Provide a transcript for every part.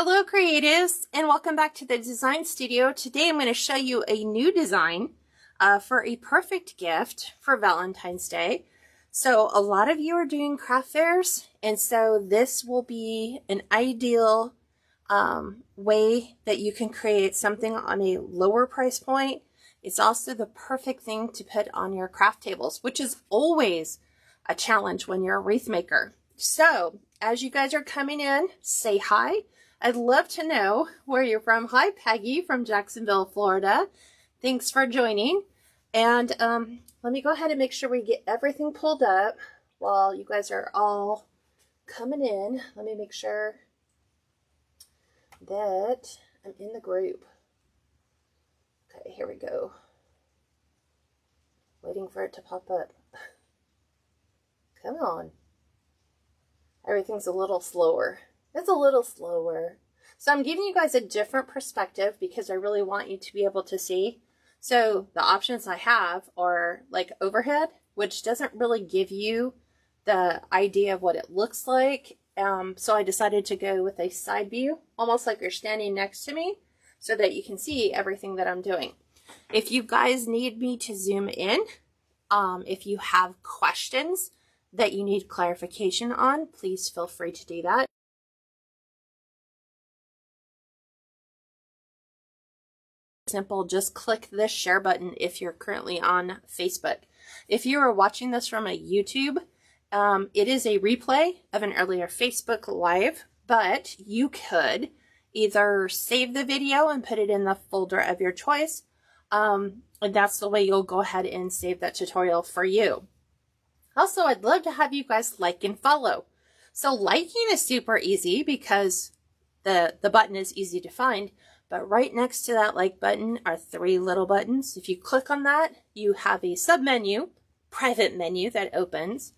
Hello creatives, and welcome back to the design studio. Today I'm going to show you a new design for a perfect gift for Valentine's Day. So a lot of you are doing craft fairs, and so this will be an ideal way that you can create something on a lower price point. It's also the perfect thing to put on your craft tables, which is always a challenge when you're a wreath maker. So as you guys are coming in, say hi. I'd love to know where you're from. Hi, Peggy from Jacksonville, Florida. Thanks for joining. And let me go ahead and make sure we get everything pulled up while you guys are all coming in. Let me make sure that I'm in the group. Okay, here we go. Waiting for it to pop up. Come on. Everything's a little slower. It's a little slower. So I'm giving you guys a different perspective because I really want you to be able to see. So the options I have are like overhead, which doesn't really give you the idea of what it looks like. So I decided to go with a side view, almost like you're standing next to me, so that you can see everything that I'm doing. If you guys need me to zoom in, if you have questions that you need clarification on, please feel free to do that. Simple, just click the share button if you're currently on Facebook. If you are watching this from a YouTube, it is a replay of an earlier Facebook Live, but you could either save the video and put it in the folder of your choice, and that's the way you'll go ahead and save that tutorial for you. Also, I'd love to have you guys like and follow. So liking is super easy because the button is easy to find. But right next to that like button are three little buttons. If you click on that, you have a sub-menu, private menu that opens,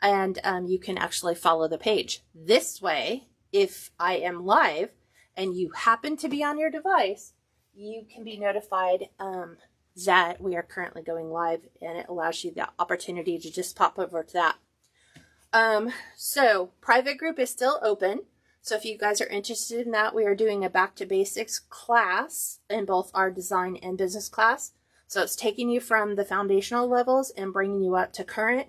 and you can actually follow the page. This way, if I am live and you happen to be on your device, you can be notified that we are currently going live, and it allows you the opportunity to just pop over to that. So private group is still open. So if you guys are interested in that, we are doing a back to basics class in both our design and business class. So it's taking you from the foundational levels and bringing you up to current.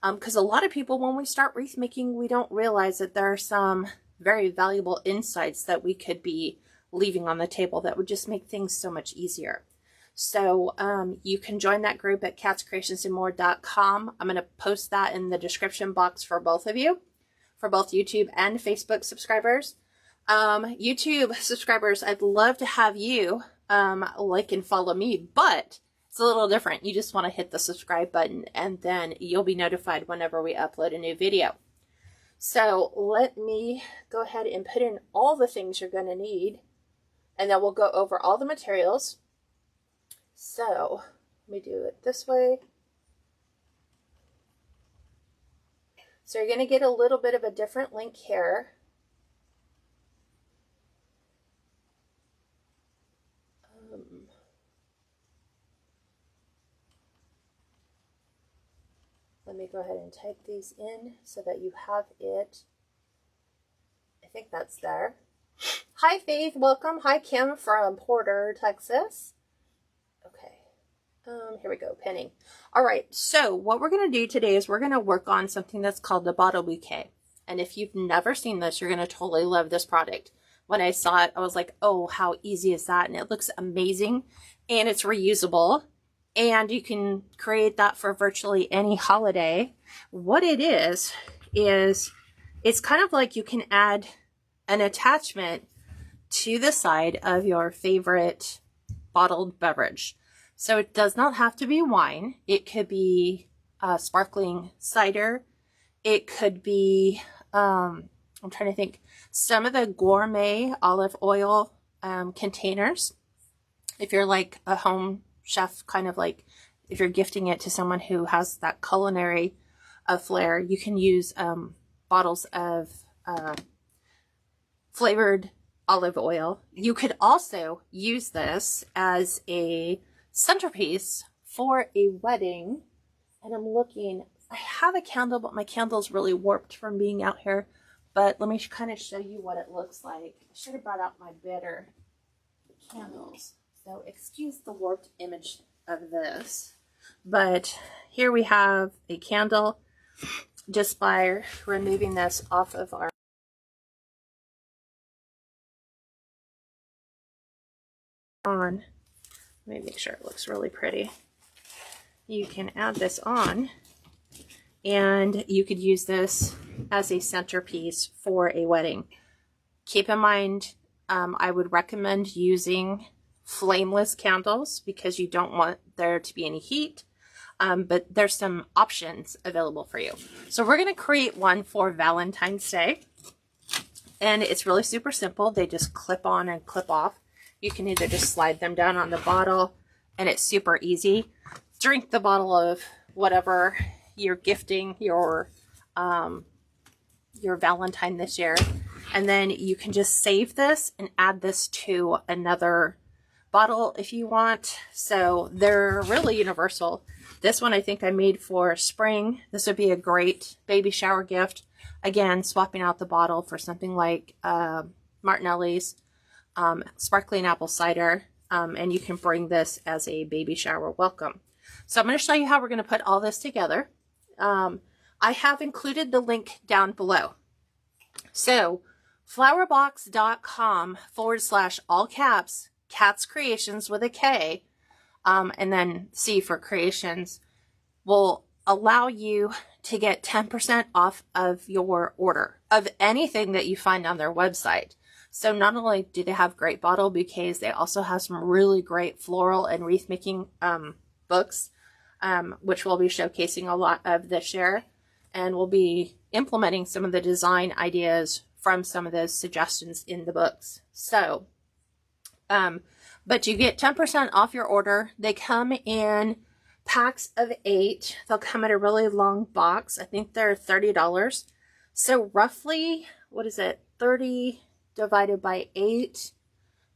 Because a lot of people, when we start wreath making, we don't realize that there are some very valuable insights that we could be leaving on the table that would just make things so much easier. So you can join that group at catscreationsandmore.com. I'm going to post that in the description box for both of you, for both YouTube and Facebook subscribers. YouTube subscribers, I'd love to have you like and follow me, but it's a little different. You just want to hit the subscribe button and then you'll be notified whenever we upload a new video. So let me go ahead and put in all the things you're going to need, and then we'll go over all the materials. So let me do it this way. So you're going to get a little bit of a different link here. Let me go ahead and type these in so that you have it. I think that's there. Hi Faith, welcome. Hi Kim from Porter, Texas. Okay. Here we go, pinning. All right, so what we're going to do today is we're going to work on something that's called the bottle bouquet. And if you've never seen this, you're going to totally love this product. When I saw it, I was like, oh, how easy is that? And it looks amazing, and it's reusable, and you can create that for virtually any holiday. What it is it's kind of like you can add an attachment to the side of your favorite bottled beverage. So it does not have to be wine. It could be sparkling cider. It could be, I'm trying to think, some of the gourmet olive oil containers. If you're like a home chef, kind of like if you're gifting it to someone who has that culinary flair, you can use bottles of flavored olive oil. You could also use this as a centerpiece for a wedding. And I'm looking, I have a candle, but my candle's really warped from being out here but let me kind of show you what it looks like. I should have brought out my better candles. So excuse the warped image of this. But here we have a candle just by removing this off of our on. Let me make sure it looks really pretty. You can add this on, and you could use this as a centerpiece for a wedding. Keep in mind, I would recommend using flameless candles because you don't want there to be any heat, but there's some options available for you. So we're going to create one for Valentine's Day, and it's really super simple. They just clip on and clip off. You can either just slide them down on the bottle, and it's super easy. Drink the bottle of whatever you're gifting your Valentine this year, and then you can just save this and add this to another bottle if you want. So they're really universal. This one I think I made for spring. This would be a great baby shower gift. Again, swapping out the bottle for something like Martinelli's sparkling apple cider, and you can bring this as a baby shower welcome. So I'm going to show you how we're going to put all this together. I have included the link down below. So flowerbox.com/all caps Cats Creations with a K, and then C for creations, will allow you to get 10% off of your order of anything that you find on their website. So not only do they have great bottle bouquets, they also have some really great floral and wreath making books, which we'll be showcasing a lot of this year, and we'll be implementing some of the design ideas from some of those suggestions in the books. So, but you get 10% off your order. They come in packs of 8. They'll come in a really long box. I think they're $30. So roughly, what is it? 30 divided by 8.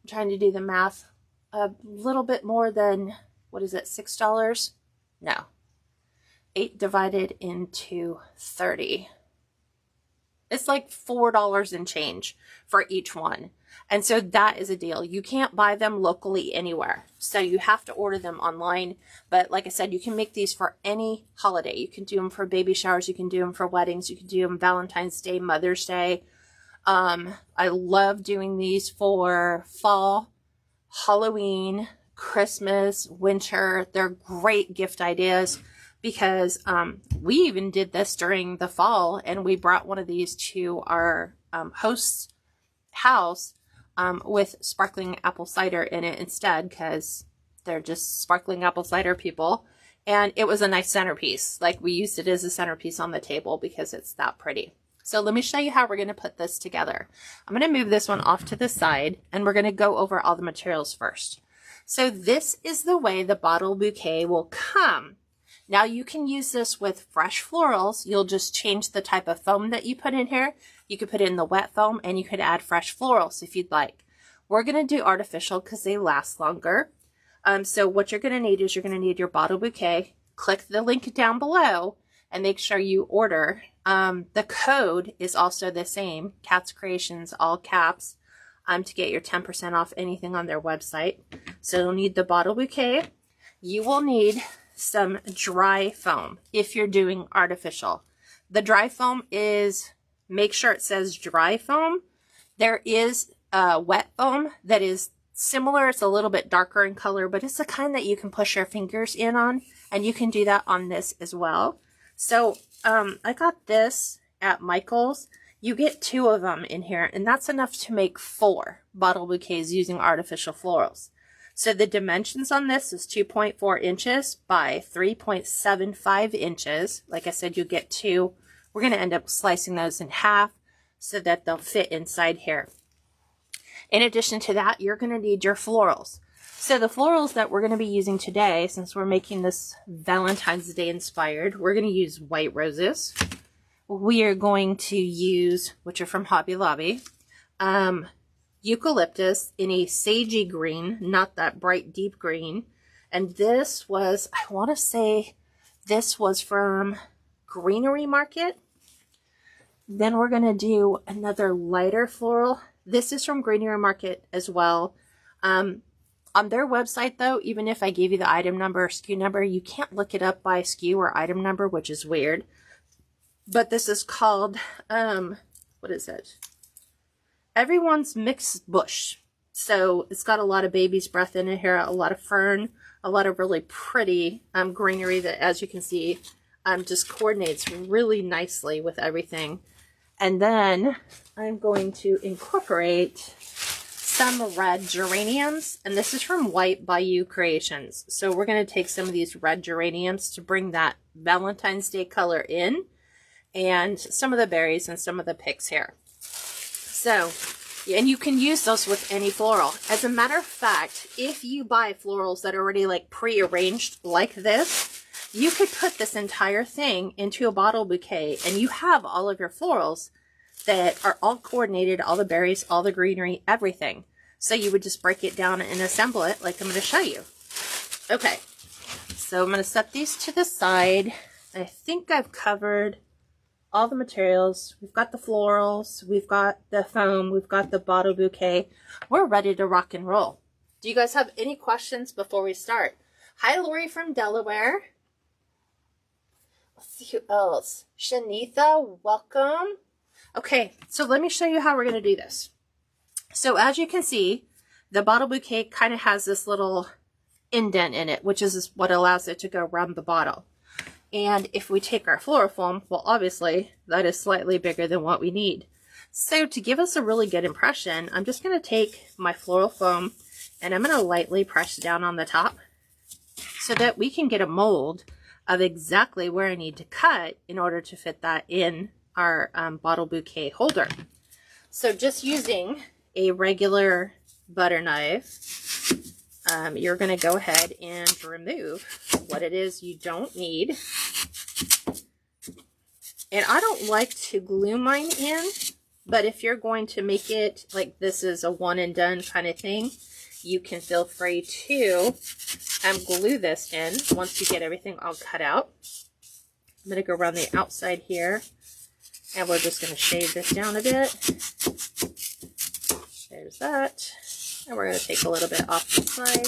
I'm trying to do the math. A little bit more than, what is it, $6? No. 8 divided into 30. It's like $4 and change for each one. And so that is a deal. You can't buy them locally anywhere. So you have to order them online. But like I said, you can make these for any holiday. You can do them for baby showers. You can do them for weddings. You can do them Valentine's Day, Mother's Day. I love doing these for fall, Halloween, Christmas, winter. They're great gift ideas because we even did this during the fall, and we brought one of these to our host's house with sparkling apple cider in it instead, because they're just sparkling apple cider people. And it was a nice centerpiece. Like, we used it as a centerpiece on the table because it's that pretty. So let me show you how we're going to put this together. I'm going to move this one off to the side, and we're going to go over all the materials first. So this is the way the bottle bouquet will come. Now you can use this with fresh florals. You'll just change the type of foam that you put in here. You could put in the wet foam, and you could add fresh florals if you'd like. We're going to do artificial because they last longer. So what you're going to need is you're going to need your bottle bouquet. Click the link down below and make sure you order. The code is also the same, Cats Creations, all caps, to get your 10% off anything on their website. So you'll need the bottle bouquet. You will need some dry foam if you're doing artificial. The dry foam is, make sure it says dry foam. There is wet foam that is similar. It's a little bit darker in color, but it's the kind that you can push your fingers in on, and you can do that on this as well. So I got this at Michael's. You get 2 of them in here, and that's enough to make 4 bottle bouquets using artificial florals. So the dimensions on this is 2.4 inches by 3.75 inches. Like I said, you get 2. We're going to end up slicing those in half so that they'll fit inside here. In addition to that, you're going to need your florals. So the florals that we're going to be using today, since we're making this Valentine's Day inspired, we're going to use white roses. We are going to use, which are from Hobby Lobby, eucalyptus in a sagey green, not that bright deep green. And this was, I want to say, this was from Greenery Market. Then we're going to do another lighter floral. This is from Greenery Market as well. On their website, though, even if I gave you the item number or SKU number, you can't look it up by SKU or item number, which is weird. But this is called, what is it? Everyone's Mixed Bush. So it's got a lot of baby's breath in it here, a lot of fern, a lot of really pretty greenery that, as you can see, just coordinates really nicely with everything. And then I'm going to incorporate some red geraniums, and this is from White Bayou Creations. So we're going to take some of these red geraniums to bring that Valentine's Day color in, and some of the berries and some of the picks here. So, and you can use those with any floral. As a matter of fact, if you buy florals that are already like pre-arranged like this, you could put this entire thing into a bottle bouquet and you have all of your florals that are all coordinated, all the berries, all the greenery, everything. So you would just break it down and assemble it like I'm going to show you. Okay, so I'm going to set these to the side. I think I've covered all the materials. We've got the florals, we've got the foam, we've got the bottle bouquet. We're ready to rock and roll. Do you guys have any questions before we start? Hi, Lori from Delaware. Let's see who else. Shanitha, welcome. Okay, so let me show you how we're going to do this. So as you can see, the bottle bouquet kind of has this little indent in it, which is what allows it to go around the bottle. And if we take our floral foam, well, obviously that is slightly bigger than what we need. So to give us a really good impression, I'm just going to take my floral foam and I'm going to lightly press down on the top so that we can get a mold of exactly where I need to cut in order to fit that in our bottle bouquet holder. So just using a regular butter knife, you're going to go ahead and remove what it is you don't need. And I don't like to glue mine in, but if you're going to make it like this is a one and done kind of thing, you can feel free to glue this in once you get everything all cut out. I'm going to go around the outside here, and we're just going to shave this down a bit. There's that. And we're going to take a little bit off the side.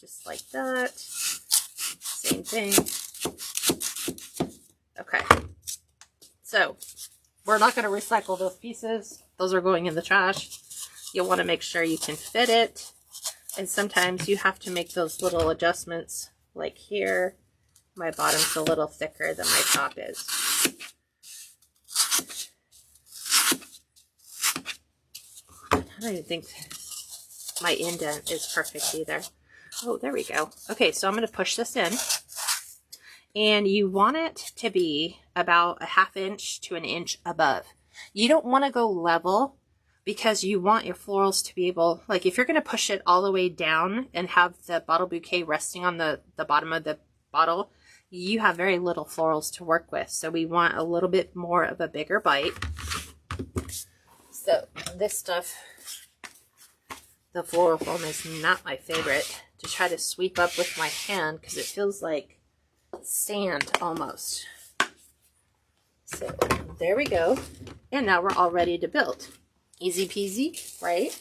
Just like that. Same thing. Okay. So, we're not going to recycle those pieces. Those are going in the trash. You'll want to make sure you can fit it. And sometimes you have to make those little adjustments. Like here, my bottom's a little thicker than my top is. I don't even think my indent is perfect either. Oh, there we go. Okay, so I'm going to push this in. And you want it to be about a ½ inch to an inch above. You don't want to go level because you want your florals to be able, like if you're going to push it all the way down and have the bottle bouquet resting on the bottom of the bottle, you have very little florals to work with. So we want a little bit more of a bigger bite. So this stuff, the floral foam is not my favorite to try to sweep up with my hand because it feels like sand almost. So there we go. And now we're all ready to build. Easy peasy, right?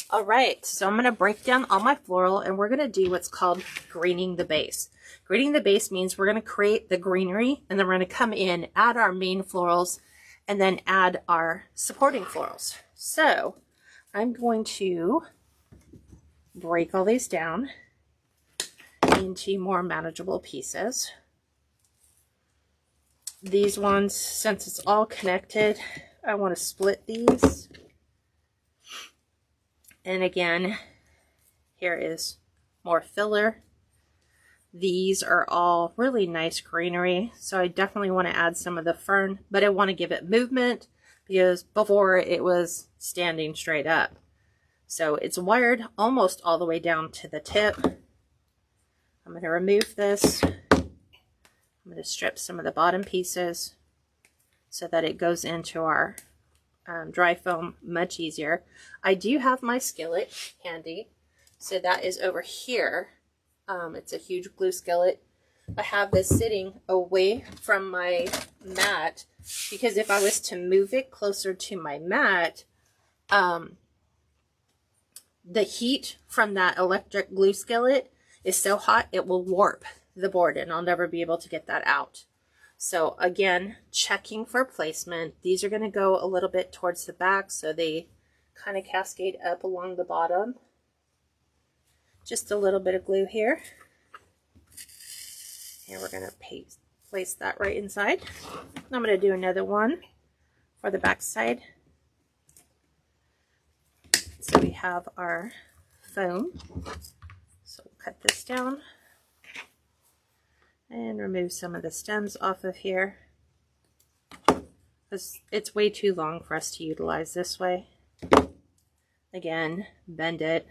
All right, so I'm going to break down all my floral and we're going to do what's called greening the base. Greening the base means we're going to create the greenery and then we're going to come in, add our main florals, and then add our supporting florals. So I'm going to break all these down into more manageable pieces. These ones, since it's all connected, I want to split these. And again, here is more filler. These are all really nice greenery, so I definitely want to add some of the fern, but I want to give it movement because before it was standing straight up. So it's wired almost all the way down to the tip. I'm going to remove this. I'm going to strip some of the bottom pieces so that it goes into our dry foam much easier. I do have my skillet handy, so that is over here. It's a huge glue skillet. I have this sitting away from my mat, because if I was to move it closer to my mat, the heat from that electric glue skillet is so hot it will warp the board, and I'll never be able to get that out. So again, checking for placement. These are going to go a little bit towards the back so they kind of cascade up along the bottom. Just a little bit of glue here. And we're going to place that right inside. I'm going to do another one for the back side. So we have our foam. So we'll cut this down and remove some of the stems off of here, because it's way too long for us to utilize this way. Again, bend it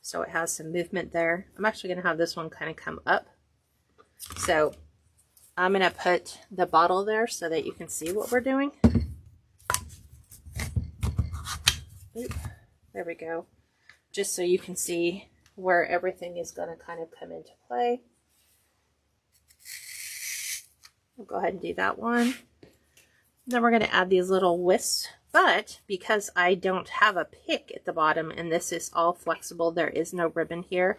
so it has some movement there. I'm actually going to have this one kind of come up. So I'm going to put the bottle there so that you can see what we're doing. Oop, there we go. Just so you can see where everything is going to kind of come into play. We'll go ahead and do that one. Then we're going to add these little wisps, but because I don't have a pick at the bottom and this is all flexible, there is no ribbon here,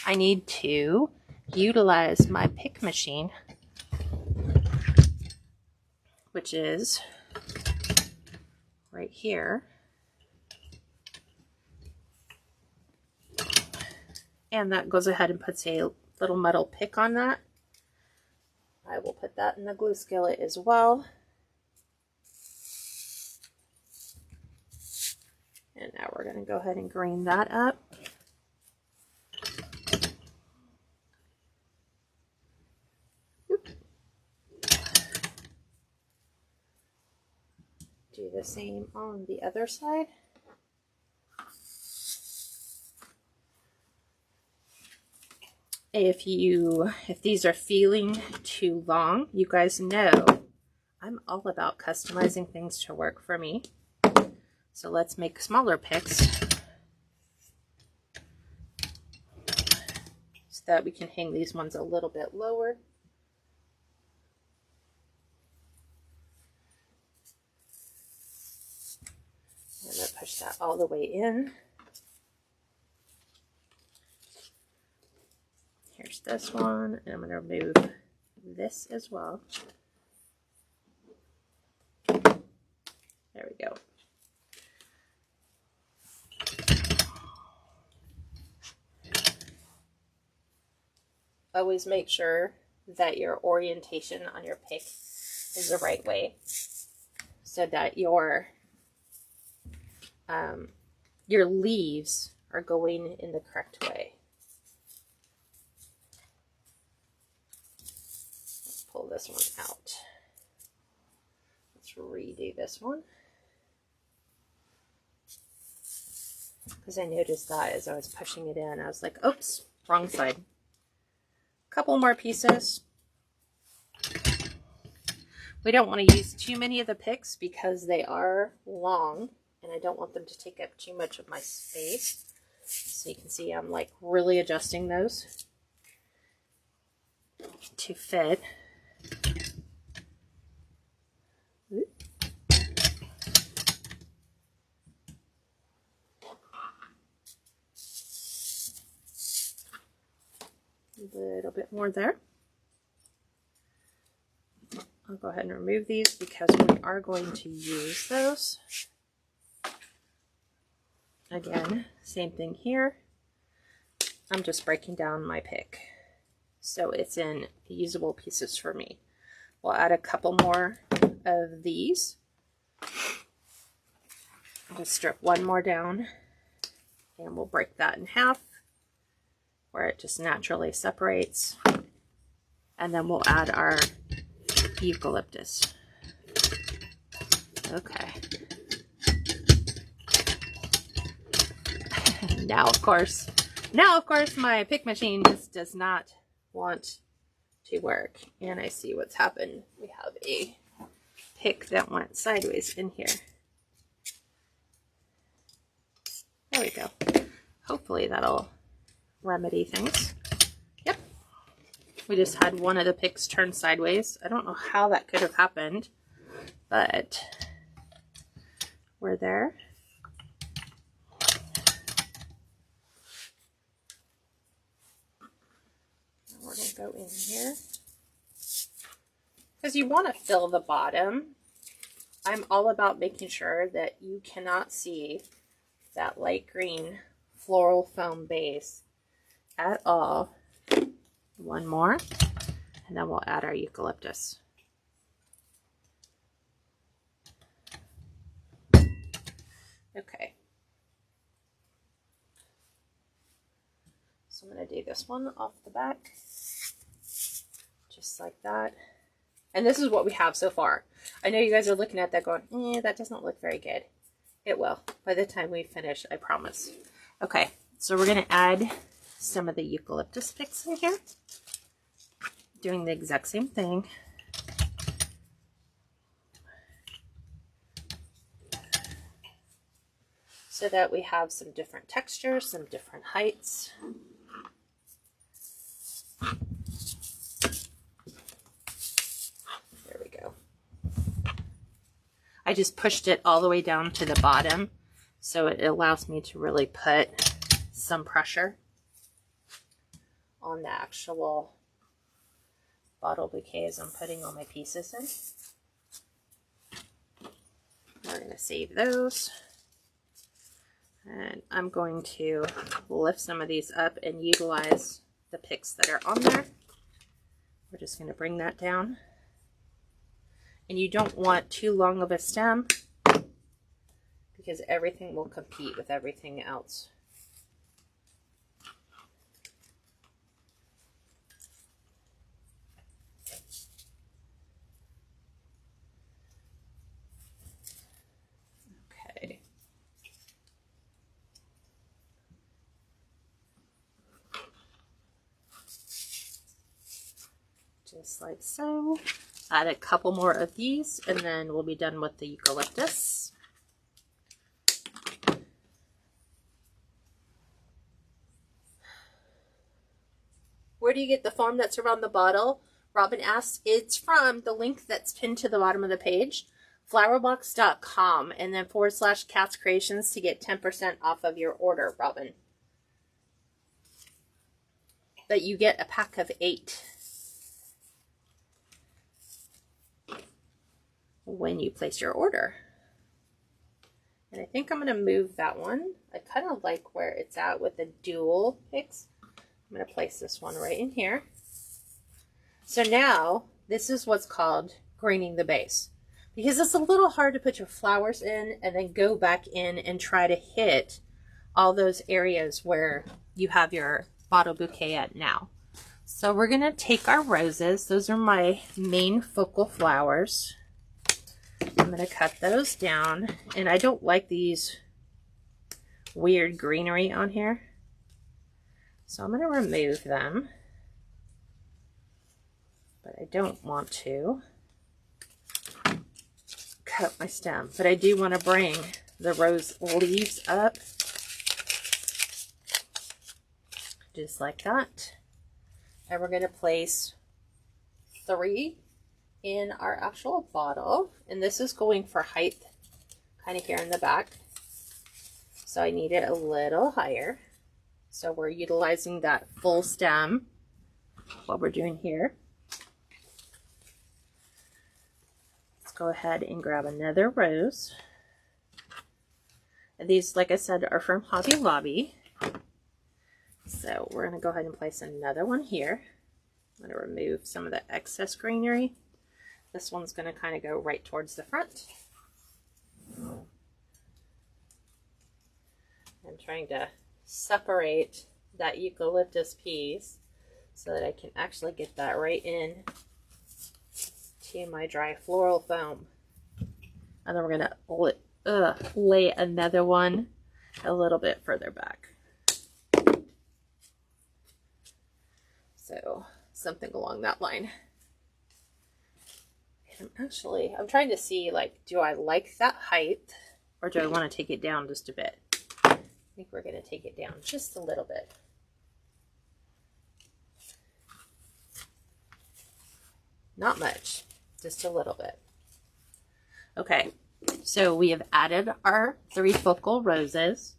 I need to utilize my pick machine, which is right here. And that goes ahead and puts a little metal pick on that. I will put that in the glue skillet as well. And now we're going to go ahead and green that up. Oop. Do the same on the other side. If these are feeling too long, you guys know I'm all about customizing things to work for me. So let's make smaller picks so that we can hang these ones a little bit lower. I'm going to push that all the way in. Here's this one, and I'm going to remove this as well. There we go. Always make sure that your orientation on your pick is the right way so that your leaves are going in the correct way. Let's pull this one out. Let's redo this one, because I noticed that as I was pushing it in, I was like, oops, wrong side. Couple more pieces. We don't want to use too many of the picks because they are long and I don't want them to take up too much of my space. So you can see I'm like really adjusting those to fit. A little bit more there. I'll go ahead and remove these because we are going to use those. Again, same thing here. I'm just breaking down my pick so it's in usable pieces for me. We'll add a couple more of these. I'll strip one more down and we'll break that in half where it just naturally separates. And then we'll add our eucalyptus. Okay. Now of course my pick machine just does not want to work. And I see what's happened. We have a pick that went sideways in here. There we go. Hopefully that'll remedy things. Yep. We just had one of the picks turn sideways. I don't know how that could have happened, but we're there. Now we're going to go in here. Because you want to fill the bottom. I'm all about making sure that you cannot see that light green floral foam base at all. One more, and then we'll add our eucalyptus. Okay. So I'm going to do this one off the back, just like that. And this is what we have so far. I know you guys are looking at that going, that doesn't look very good. It will by the time we finish, I promise. Okay, so we're going to add some of the eucalyptus picks in here. Doing the exact same thing. So that we have some different textures, some different heights. There we go. I just pushed it all the way down to the bottom, so it allows me to really put some pressure on the actual bottle bouquet as I'm putting all my pieces in. We're going to save those. And I'm going to lift some of these up and utilize the picks that are on there. We're just going to bring that down. And you don't want too long of a stem because everything will compete with everything else. Just like so. Add a couple more of these and then we'll be done with the eucalyptus. Where do you get the form that's around the bottle? Robin asks. It's from the link that's pinned to the bottom of the page, flowerbox.com, and then /Cats Creations to get 10% off of your order, Robin. But you get a pack of 8. When you place your order. And I think I'm going to move that one. I kind of like where it's at with the dual picks. I'm going to place this one right in here. So now this is what's called greening the base, because it's a little hard to put your flowers in and then go back in and try to hit all those areas where you have your bottle bouquet at now. So we're going to take our roses. Those are my main focal flowers. I'm going to cut those down, and I don't like these weird greenery on here, so I'm going to remove them, but I don't want to cut my stem, but I do want to bring the rose leaves up just like that, and we're going to place 3 in our actual bottle, and this is going for height kind of here in the back, so I need it a little higher. So we're utilizing that full stem, what we're doing here. Let's go ahead and grab another rose, and these, like I said, are from Hobby Lobby, so we're going to go ahead and place another one here. I'm going to remove some of the excess greenery. This one's going to kind of go right towards the front. I'm trying to separate that eucalyptus piece so that I can actually get that right in to my dry floral foam. And then we're going to lay another one a little bit further back. So something along that line. I'm trying to see, like, do I like that height or do I want to take it down just a bit? I think we're going to take it down just a little bit. Not much, just a little bit. Okay, so we have added our 3 focal roses,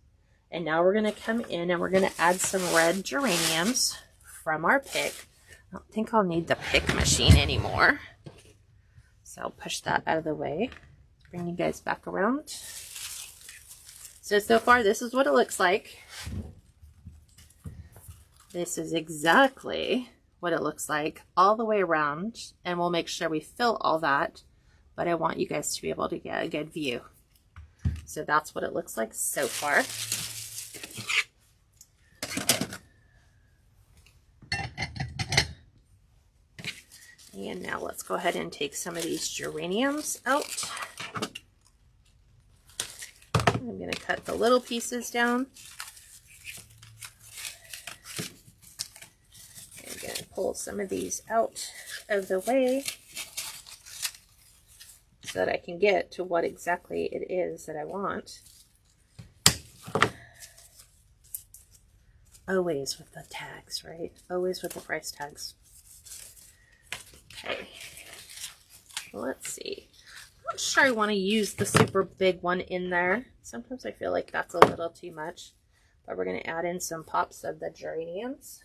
and now we're going to come in and we're going to add some red geraniums from our pick. I don't think I'll need the pick machine anymore, so I'll push that out of the way. Bring you guys back around. So far this is what it looks like. This is exactly what it looks like all the way around, and we'll make sure we fill all that, but I want you guys to be able to get a good view. So that's what it looks like so far. And now let's go ahead and take some of these geraniums out. I'm going to cut the little pieces down. I'm going to pull some of these out of the way so that I can get to what exactly it is that I want. Always with the tags, right? Always with the price tags. Okay, let's see. I'm not sure I want to use the super big one in there. Sometimes I feel like that's a little too much, but we're going to add in some pops of the geraniums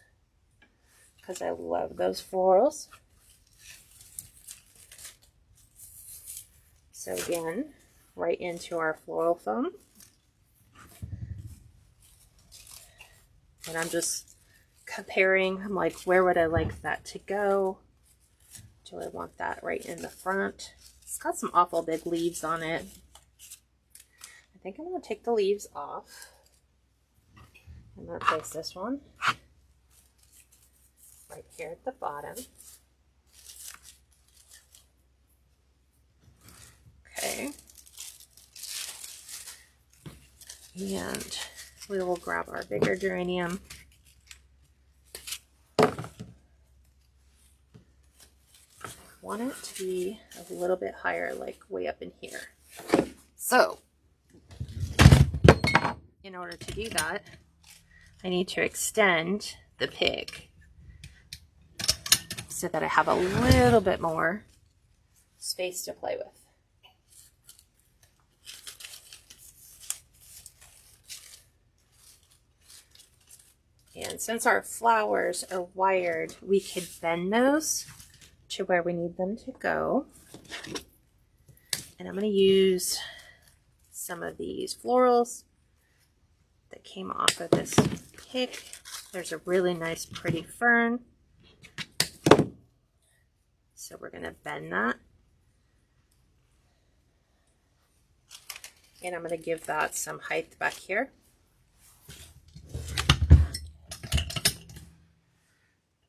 because I love those florals. So again, right into our floral foam. And I'm just comparing, I'm like, where would I like that to go? Do I want that right in the front? It's got some awful big leaves on it. I think I'm going to take the leaves off. I'm going to place this one right here at the bottom. Okay. And we will grab our bigger geranium. Want it to be a little bit higher, like way up in here. So, in order to do that, I need to extend the pick so that I have a little bit more space to play with. And since our flowers are wired, we could bend those to where we need them to go. And I'm going to use some of these florals that came off of this pick. There's a really nice pretty fern. So we're going to bend that. And I'm going to give that some height back here.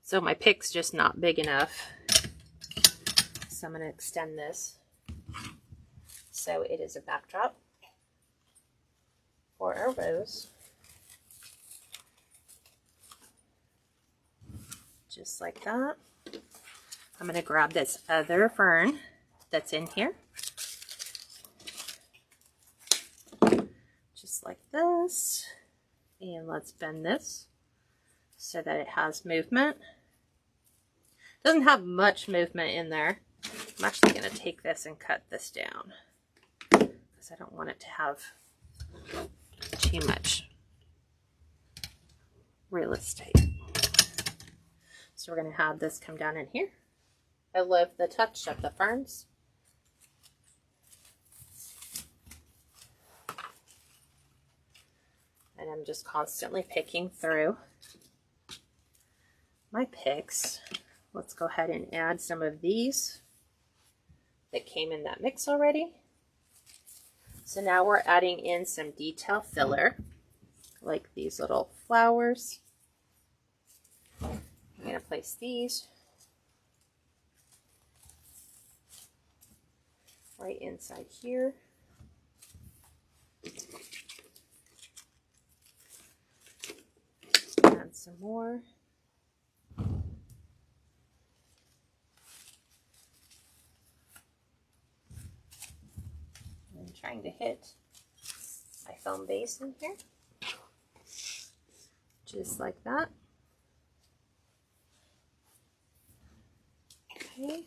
So my pick's just not big enough. So I'm going to extend this so it is a backdrop for our rose. Just like that. I'm going to grab this other fern that's in here. Just like this. And let's bend this so that it has movement. Doesn't have much movement in there. I'm actually going to take this and cut this down because I don't want it to have too much real estate. So we're going to have this come down in here. I love the touch of the ferns. And I'm just constantly picking through my picks. Let's go ahead and add some of these that came in that mix already. So now we're adding in some detail filler, like these little flowers. I'm going to place these right inside here. Add some more. I'm trying to hit my foam base in here. Just like that. Okay.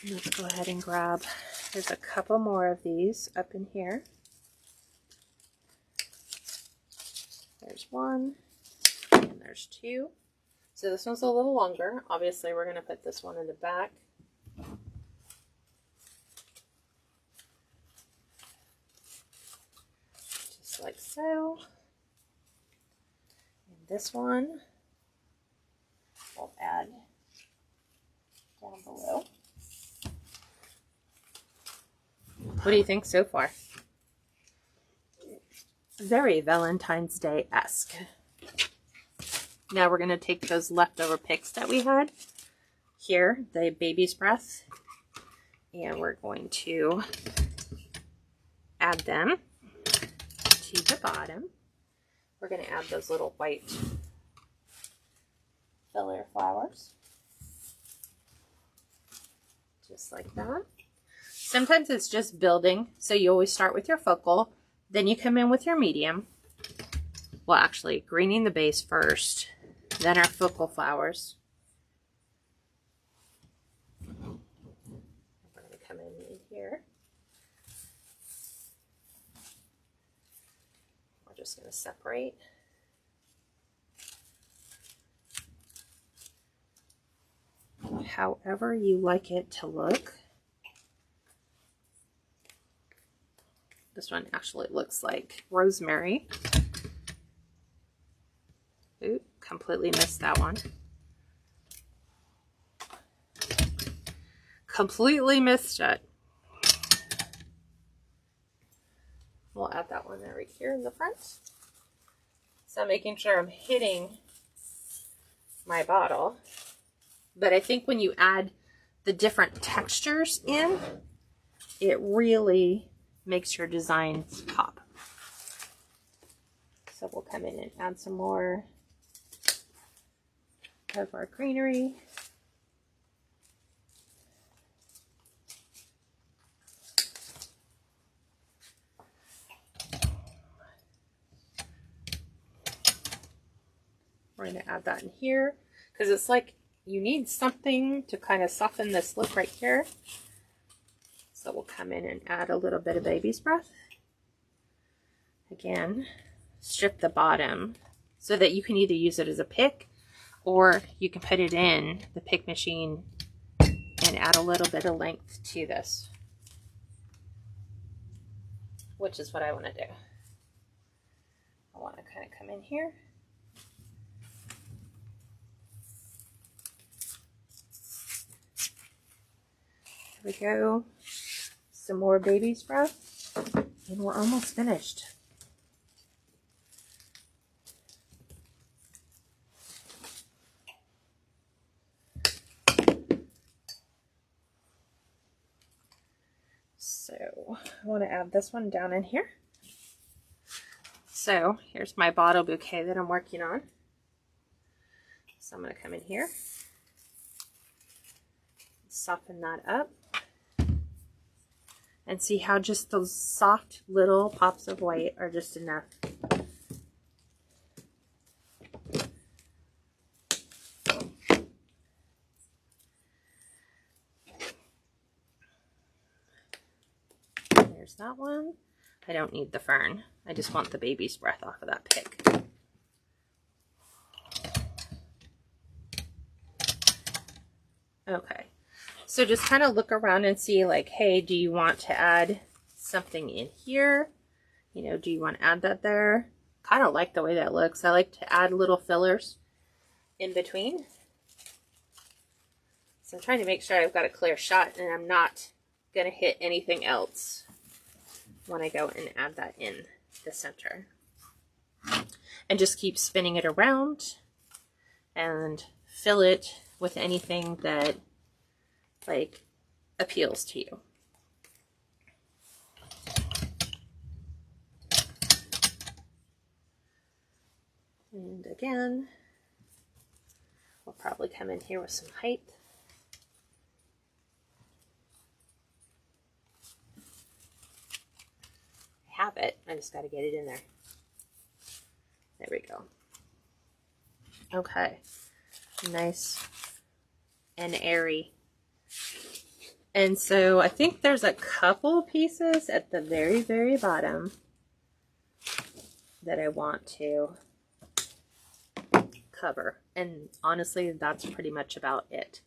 Let's go ahead and grab, there's a couple more of these up in here. There's one, and there's two. So this one's a little longer. Obviously, we're going to put this one in the back. Just like so. And this one, we'll add down below. What do you think so far? Very Valentine's Day-esque. Now we're going to take those leftover picks that we had here, the baby's breath, and we're going to add them to the bottom. We're going to add those little white filler flowers. Just like that. Sometimes it's just building, so you always start with your focal, then you come in with your medium. Well, actually, greening the base first, then our focal flowers. We're going to come in here. We're just going to separate. However you like it to look. This one actually looks like rosemary. Ooh, completely missed that one. Completely missed it. We'll add that one right here in the front. So making sure I'm hitting my bottle. But I think when you add the different textures in, it really makes your designs pop. So we'll come in and add some more of our greenery. We're going to add that in here because it's like you need something to kind of soften this look right here. So we'll come in and add a little bit of baby's breath. Again, strip the bottom so that you can either use it as a pick or you can put it in the pick machine and add a little bit of length to this, which is what I want to do. I want to kind of come in here. There we go. Some more baby's breath, and we're almost finished. So I want to add this one down in here. So here's my bottle bouquet that I'm working on. So I'm going to come in here, soften that up. And see how just those soft little pops of white are just enough. There's that one. I don't need the fern. I just want the baby's breath off of that pick. Okay. So just kind of look around and see like, hey, do you want to add something in here? You know, do you want to add that there? Kind of like the way that looks. I like to add little fillers in between. So I'm trying to make sure I've got a clear shot and I'm not going to hit anything else when I go and add that in the center. And just keep spinning it around and fill it with anything that like appeals to you. And again, we'll probably come in here with some height. I have it, I just got to get it in there. There we go. Okay, nice and airy. And so I think there's a couple pieces at the very, very bottom that I want to cover. And honestly, that's pretty much about it.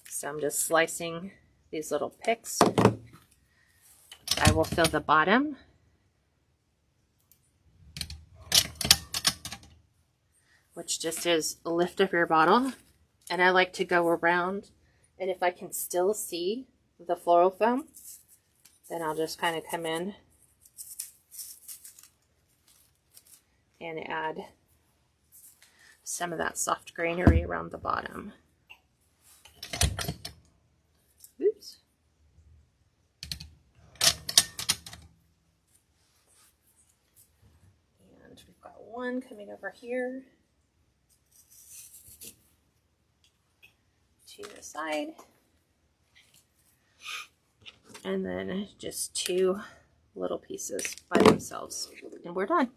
So I'm just slicing these little picks. I will fill the bottom. Which just is lift up your bottle. And I like to go around, and if I can still see the floral foam, then I'll just kind of come in and add some of that soft greenery around the bottom. Oops. And we've got one coming over here to the side. And then just two little pieces by themselves. And we're done.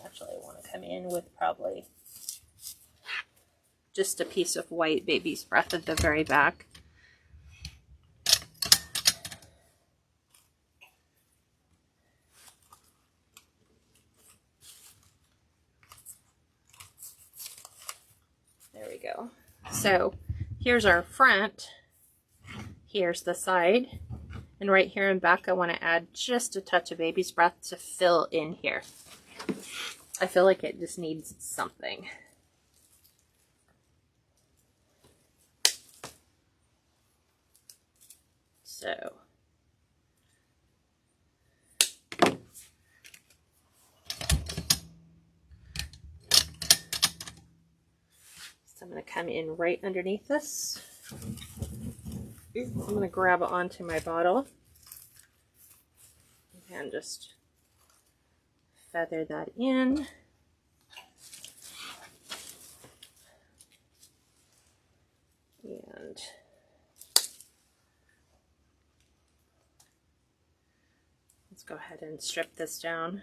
Actually, I want to come in with probably just a piece of white baby's breath at the very back. There we go. So here's our front. Here's the side. And right here in back, I want to add just a touch of baby's breath to fill in here. I feel like it just needs something. So I'm going to come in right underneath this. I'm going to grab onto my bottle and just feather that in. And let's go ahead and strip this down.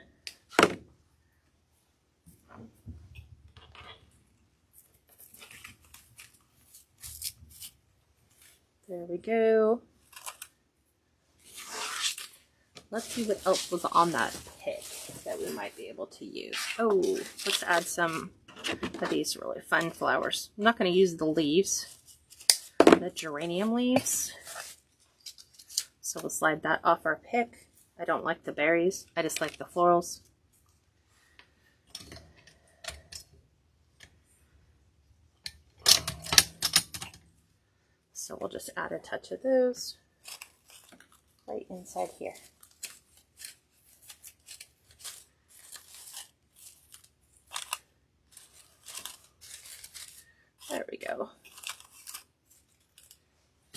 There we go. Let's see what else was on that pick that we might be able to use. Oh, let's add some of these really fun flowers. I'm not going to use the leaves, the geranium leaves. So we'll slide that off our pick. I don't like the berries. I just like the florals. So we'll just add a touch of those right inside here. There we go.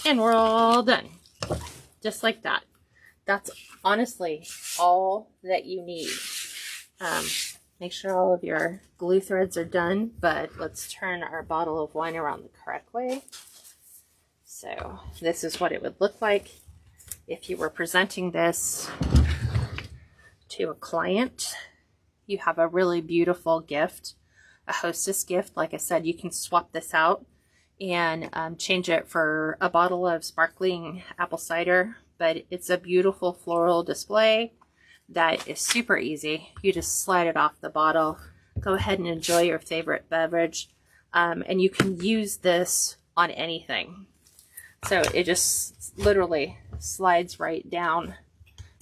And we're all done. Just like that. That's honestly all that you need. Make sure all of your glue threads are done, but let's turn our bottle of wine around the correct way. So this is what it would look like if you were presenting this to a client. You have a really beautiful gift, a hostess gift. Like I said, you can swap this out and change it for a bottle of sparkling apple cider, but it's a beautiful floral display that is super easy. You just slide it off the bottle, go ahead and enjoy your favorite beverage, and you can use this on anything. So it just literally slides right down.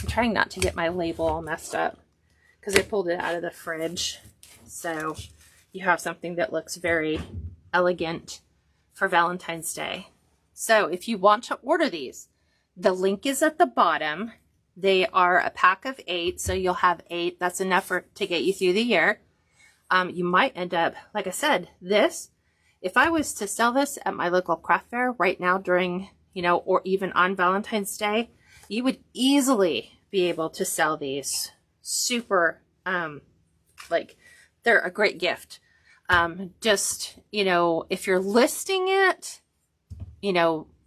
I'm trying not to get my label all messed up because I pulled it out of the fridge. So you have something that looks very elegant for Valentine's Day. So if you want to order these, the link is at the bottom. They are a pack of 8, so you'll have 8. That's enough to get you through the year. You might end up, like I said, this. If I was to sell this at my local craft fair right now during, or even on Valentine's Day, you would easily be able to sell these. Super, they're a great gift. Just, if you're listing it,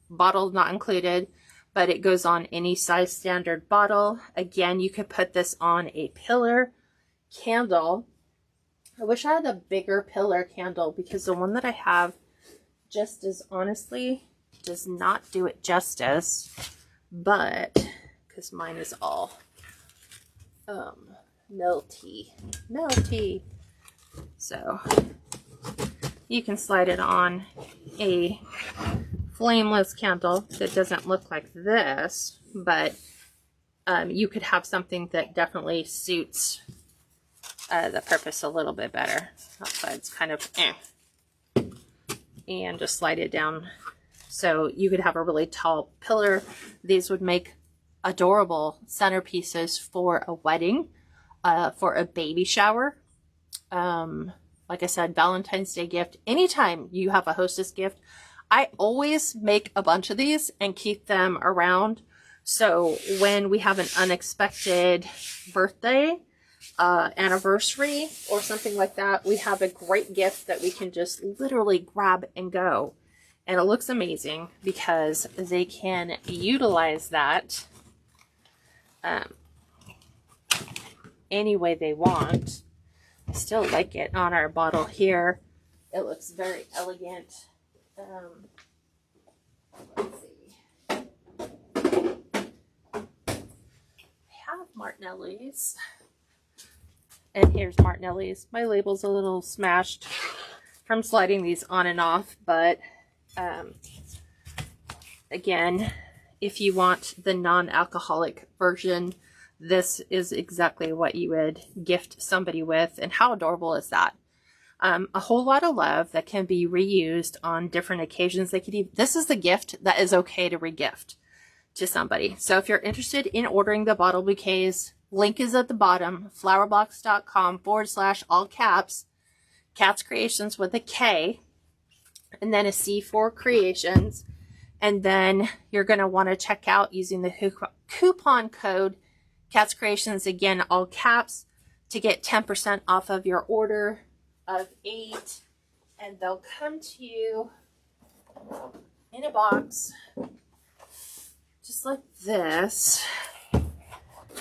bottle not included, but it goes on any size standard bottle. Again, you could put this on a pillar candle. I wish I had a bigger pillar candle because the one that I have just as honestly does not do it justice, but because mine is all melty. So you can slide it on a flameless candle that doesn't look like this, but you could have something that definitely suits the purpose a little bit better. Outside's kind of and just slide it down. So you could have a really tall pillar. These would make adorable centerpieces for a wedding, for a baby shower. Like I said, Valentine's Day gift. Anytime you have a hostess gift, I always make a bunch of these and keep them around. So when we have an unexpected birthday, anniversary, or something like that, we have a great gift that we can just literally grab and go. And it looks amazing because they can utilize that any way they want. I still like it on our bottle here. It looks very elegant. Let's see. I have Martinelli's. And here's Martinelli's. My label's a little smashed from sliding these on and off, but again, if you want the non-alcoholic version, this is exactly what you would gift somebody with. And how adorable is that? A whole lot of love that can be reused on different occasions. This is the gift that is okay to regift to somebody. So if you're interested in ordering the bottle bouquets, link is at the bottom, flowerbox.com/all caps, Cats Creations with a K, and then a C for Creations. And then you're going to want to check out using the coupon code Cats Creations, again, all caps, to get 10% off of your order of 8. And they'll come to you in a box just like this.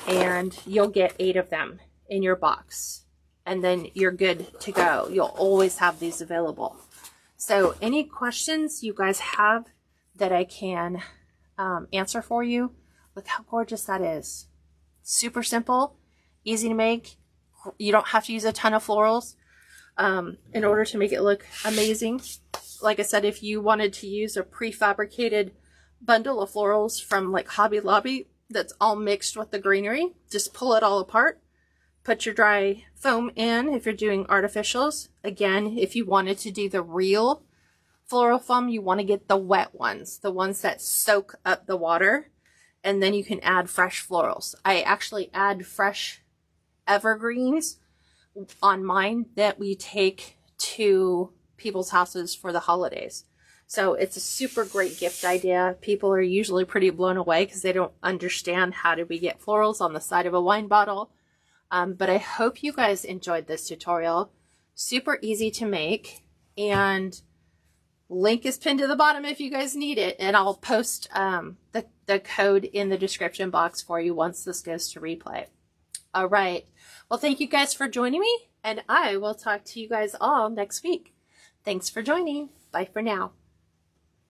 And you'll get 8 of them in your box. And then you're good to go. You'll always have these available. So any questions you guys have that I can answer for you, look how gorgeous that is. Super simple, easy to make. You don't have to use a ton of florals in order to make it look amazing. Like I said, if you wanted to use a prefabricated bundle of florals from like Hobby Lobby that's all mixed with the Greenery, just pull it all apart. Put your dry foam in if you're doing artificials. Again, if you wanted to do the real floral foam, you want to get the wet ones, the ones that soak up the water, and then you can add fresh florals. I actually add fresh evergreens on mine that we take to people's houses for the holidays. So it's a super great gift idea. People are usually pretty blown away because they don't understand how did we get florals on the side of a wine bottle. But I hope you guys enjoyed this tutorial. Super easy to make, and link is pinned to the bottom if you guys need it, and I'll post the code in the description box for you once this goes to replay. All right. Well, thank you guys for joining me, and I will talk to you guys all next week. Thanks for joining. Bye for now.